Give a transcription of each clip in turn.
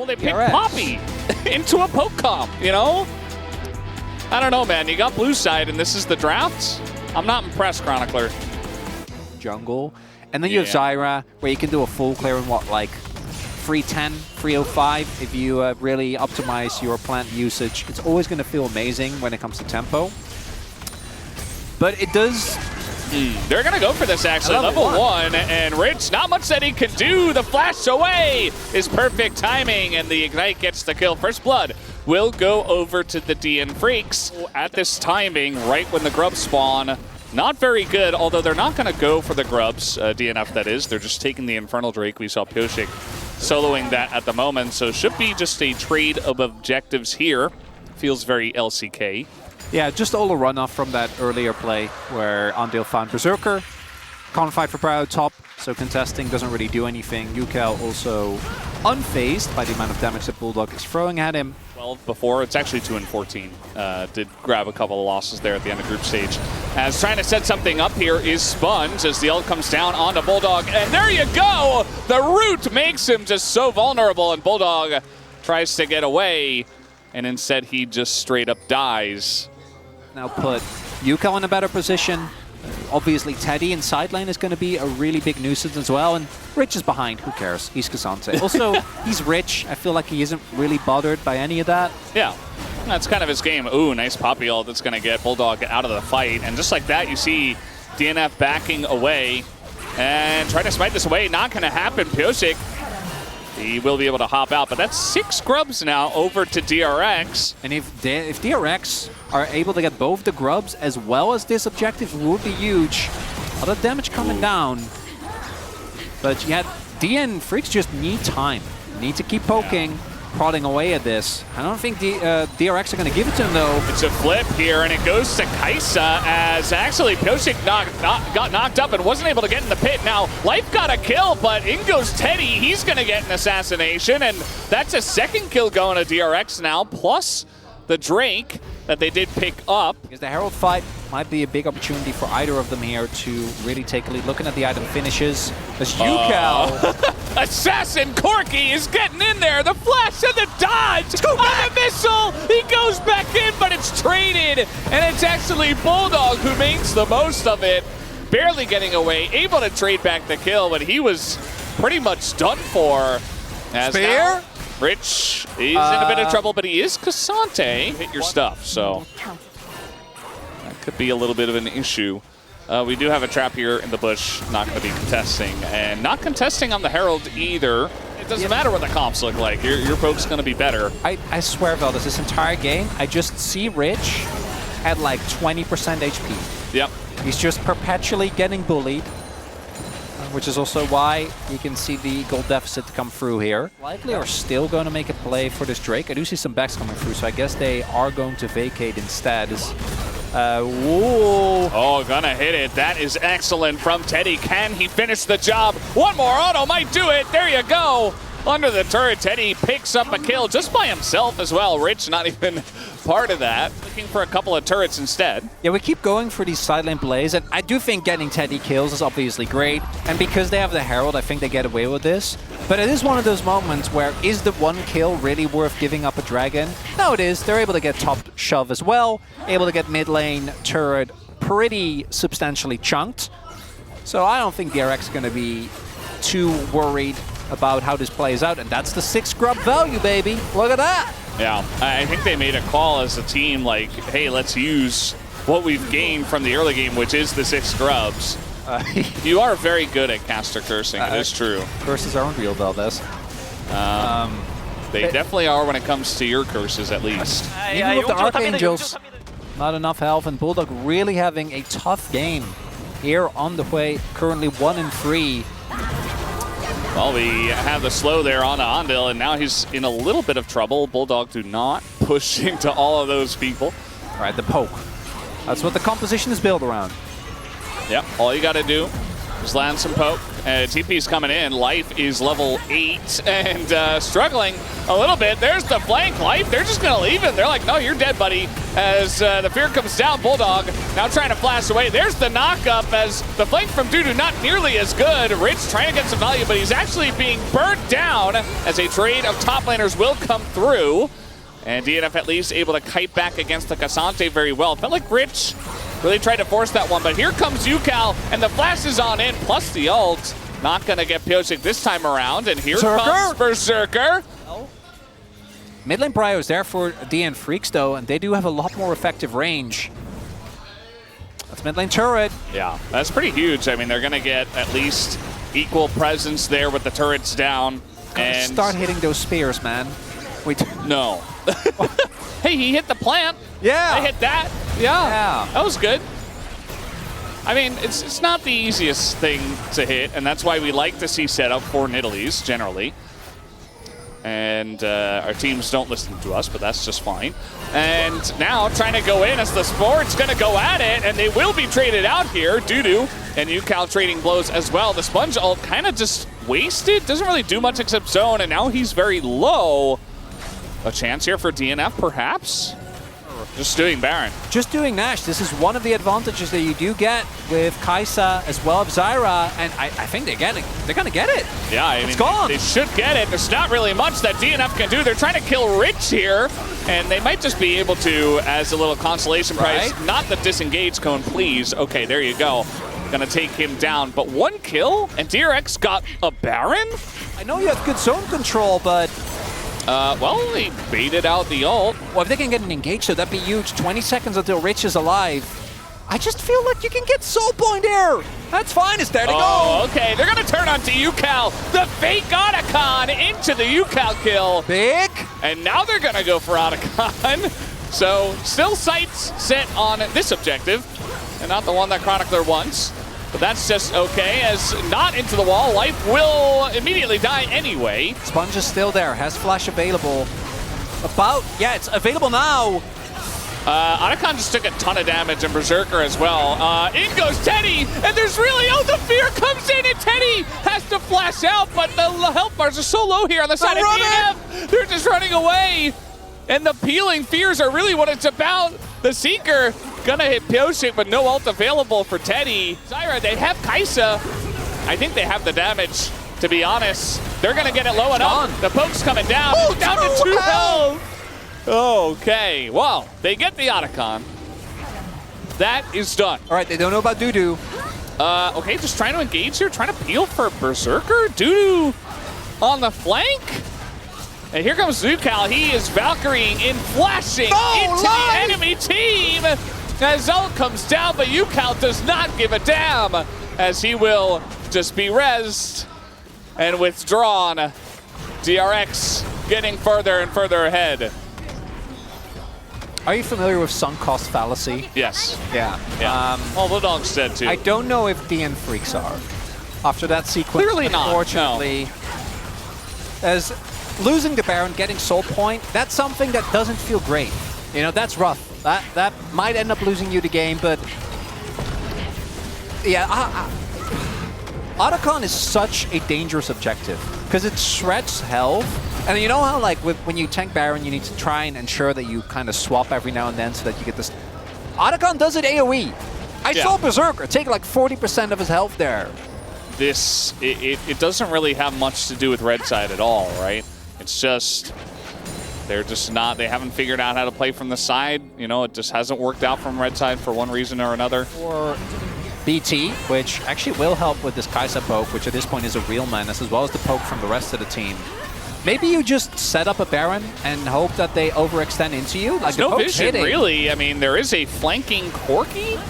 Well, they picked Poppy into a poke comp, you know? I don't know, man. You got blue side, and this is the draft? I'm not impressed, Chronicler. Jungle. And then you have Zyra, where you can do a full clear in, what, like 310, 305, if you really optimize your plant usage. It's always going to feel amazing when it comes to tempo. But it does... They're going to go for this, actually. Level 1, and Rich, not much that he can do. The flash away is perfect timing, and the Ignite gets the kill. First Blood will go over to the DN Freecs at this timing, right when the grubs spawn. Not very good, although they're not going to go for the grubs, DNF that is. They're just taking the Infernal Drake. We saw Pioshik soloing that at the moment, so should be just a trade of objectives here. Feels very LCK. Yeah, just all a runoff from that earlier play where Andil found Berserker. Can't fight for Proud top, so contesting doesn't really do anything. Yukel also unfazed by the amount of damage that Bulldog is throwing at him. 12 before, it's actually 2 and 14. Did grab a couple of losses there at the end of group stage. As trying to set something up here is Sponge as the ult comes down onto Bulldog. And there you go! The root makes him just so vulnerable, and Bulldog tries to get away, and instead he just straight up dies. Now put Yukel in a better position. Obviously, Teddy in side lane is going to be a really big nuisance as well. And Rich is behind. Who cares? He's Cassante. Also, he's Rich. I feel like he isn't really bothered by any of that. Yeah, that's kind of his game. Ooh, nice Poppy ult that's going to get Bulldog out of the fight. And just like that, you see DNF backing away and trying to smite this away. Not going to happen. Pioshik, he will be able to hop out. But that's 6 grubs now over to DRX. And if DRX are able to get both the grubs as well as this objective, would be huge. A lot of damage coming down. But yet, DN Freecs just need time. Need to keep poking, prodding away at this. I don't think the DRX are going to give it to him, though. It's a flip here, and it goes to Kaisa as actually Pioshik got knocked up and wasn't able to get in the pit. Now, Life got a kill, but in goes Teddy. He's going to get an assassination, and that's a second kill going to DRX now, plus the Drake that they did pick up. Because the Herald fight might be a big opportunity for either of them here to really take a lead. Looking at the item finishes, as Yukel. Assassin Corky is getting in there. The flash and the dodge on the missile. He goes back in, but it's traded. And it's actually Bulldog who makes the most of it. Barely getting away, able to trade back the kill, but he was pretty much done for. As Spear? Rich, he's in a bit of trouble, but he is Cassante. Hit your stuff, so that could be a little bit of an issue. We do have a trap here in the bush, not going to be contesting. And not contesting on the Herald either. It doesn't matter what the comps look like. Your poke's going to be better. I swear, Veldas, this entire game, I just see Rich at like 20% HP. Yep. He's just perpetually getting bullied. Which is also why you can see the gold deficit come through here. Likely are still going to make a play for this Drake. I do see some backs coming through, so I guess they are going to vacate instead. Whoa. Oh, gonna hit it. That is excellent from Teddy. Can he finish the job? One more auto might do it. There you go. Under the turret, Teddy picks up a kill just by himself as well. Rich not even part of that. Looking for a couple of turrets instead. Yeah, we keep going for these side lane plays, and I do think getting Teddy kills is obviously great. And because they have the Herald, I think they get away with this. But it is one of those moments where, is the one kill really worth giving up a dragon? No, it is. They're able to get top shove as well. Able to get mid lane turret pretty substantially chunked. So I don't think DRX is going to be too worried about how this plays out, and that's the 6 grub value, baby. Look at that. Yeah, I think they made a call as a team like, hey, let's use what we've gained from the early game, which is the 6 grubs. You are very good at caster cursing, it is true. Curses are unreal, Veldas. They definitely are when it comes to your curses, at least. Even with the Archangels, not enough health, and Bulldog really having a tough game here on the way, currently 1 and 3. Well, we have the slow there on Andil, and now he's in a little bit of trouble. Bulldog do not push into all of those people. All right, the poke. That's what the composition is built around. Yep, all you got to do Just land some poke. TP's coming in. Life is level 8 and struggling a little bit. There's the flank. Life, they're just going to leave him. They're like, no, you're dead, buddy. As the fear comes down, Bulldog now trying to flash away. There's the knockup as the flank from Dudu not nearly as good. Rich trying to get some value, but he's actually being burnt down as a trade of top laners will come through. And DNF at least able to kite back against the Cassante very well. Felt like Rich really tried to force that one, but here comes UCal, and the flash is on in, plus the ult. Not going to get Pyosik this time around, and here comes Berserker. Mid lane Prio is there for DN Freecs, though, and they do have a lot more effective range. That's mid lane turret. Yeah, that's pretty huge. I mean, they're going to get at least equal presence there with the turrets down. And start hitting those spears, man. Wait. No. Hey, he hit the plant. Yeah. I hit that. Yeah. That was good. I mean, it's not the easiest thing to hit, and that's why we like to see setup for Nidalees, generally. And our teams don't listen to us, but that's just fine. And now trying to go in as the Sport's going to go at it, and they will be traded out here. Dudu and UCal trading blows as well. The Sponge ult kind of just wasted. Doesn't really do much except zone, and now he's very low. A chance here for DNF, perhaps? Just doing Baron. Just doing Nash. This is one of the advantages that you do get with Kai'Sa as well as Zyra, and I think they're going to get it. Yeah, I mean, gone. They should get it. There's not really much that DNF can do. They're trying to kill Rich here, and they might just be able to, as a little consolation prize, not the disengage cone, please. Okay, there you go. Gonna take him down, but one kill, and DRX got a Baron? I know you have good zone control, but well, he baited out the ult. Well, if they can get an engage, so that'd be huge. 20 seconds until Rich is alive. I just feel like you can get Soul Point here. That's fine. It's there to go. Okay. They're going to turn onto UCal. The fake Otacon into the UCal kill. Big. And now they're going to go for Otacon. So still sights set on this objective and not the one that Chronicler wants. But that's just okay, as not into the wall. Life will immediately die anyway. Sponge is still there, has flash available. It's available now. Otacon just took a ton of damage, and Berserker as well. In goes Teddy, and there's really, the fear comes in, and Teddy has to flash out, but the health bars are so low here on the side of DNF. They're just running away, and the peeling fears are really what it's about. The Seeker gonna hit Pyosik, but no ult available for Teddy. Zyra, they have Kai'Sa. I think they have the damage, to be honest. They're gonna get it low enough. The poke's coming down. Down to 2 health. Okay, well, they get the Otacon. That is done. All right, they don't know about Dudu. Okay, just trying to engage here, trying to peel for Berserker. Dudu on the flank. And here comes Zucal. He is Valkyrieing in, flashing into the enemy team. As ult comes down, but UCal does not give a damn, as he will just be rezzed and withdrawn. DRX getting further and further ahead. Are you familiar with sunk cost fallacy? Yes. Yeah. Well, the dog's dead too. I don't know if DN Freecs are. After that sequence, clearly not. Unfortunately, as losing the Baron, getting Soul Point, that's something that doesn't feel great. You know, that's rough. That might end up losing you the game, but yeah, Otacon is such a dangerous objective because it shreds health. And you know how, like, when you tank Baron, you need to try and ensure that you kind of swap every now and then so that you get this. Otacon does it AoE. I saw Berserker take like 40% of his health there. It doesn't really have much to do with red side at all, right? It's just they haven't figured out how to play from the side. You know, it just hasn't worked out from red side for one reason or another. Or BT, which actually will help with this Kai'Sa poke, which at this point is a real menace, as well as the poke from the rest of the team. Maybe you just set up a Baron and hope that they overextend into you. Like, no vision, really. I mean, there is a flanking Corki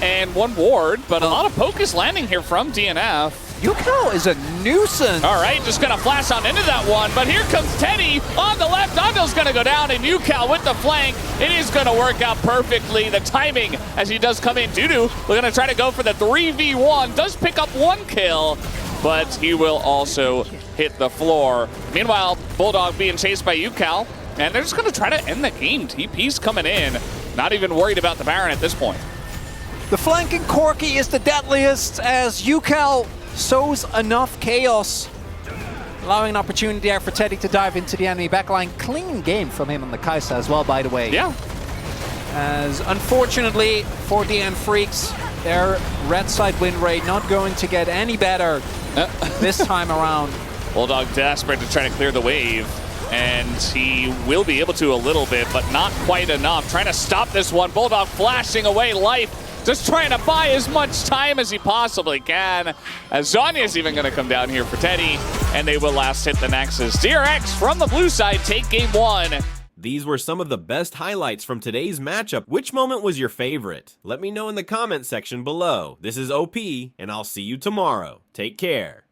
and one ward, but a lot of poke is landing here from DNF. UCal is a nuisance. All right, just going to flash on into that one, but here comes Teddy on the left. Ando's going to go down, and UCal with the flank. It is going to work out perfectly. The timing as he does come in. Dudu, we're going to try to go for the 3v1. Does pick up one kill, but he will also hit the floor. Meanwhile, Bulldog being chased by UCal, and they're just going to try to end the game. TP's coming in. Not even worried about the Baron at this point. The flanking Corki is the deadliest as UCal sows enough chaos, allowing an opportunity there for Teddy to dive into the enemy backline. Clean game from him on the Kai'Sa as well, by the way. Yeah. As unfortunately for DN Freecs, their red side win rate not going to get any better this time around. Bulldog desperate to try to clear the wave, and he will be able to a little bit, but not quite enough. Trying to stop this one. Bulldog flashing away life, just trying to buy as much time as he possibly can. As Zonya's even going to come down here for Teddy, and they will last hit the Nexus. DRX from the blue side take game 1. These were some of the best highlights from today's matchup. Which moment was your favorite? Let me know in the comment section below. This is OP, and I'll see you tomorrow. Take care.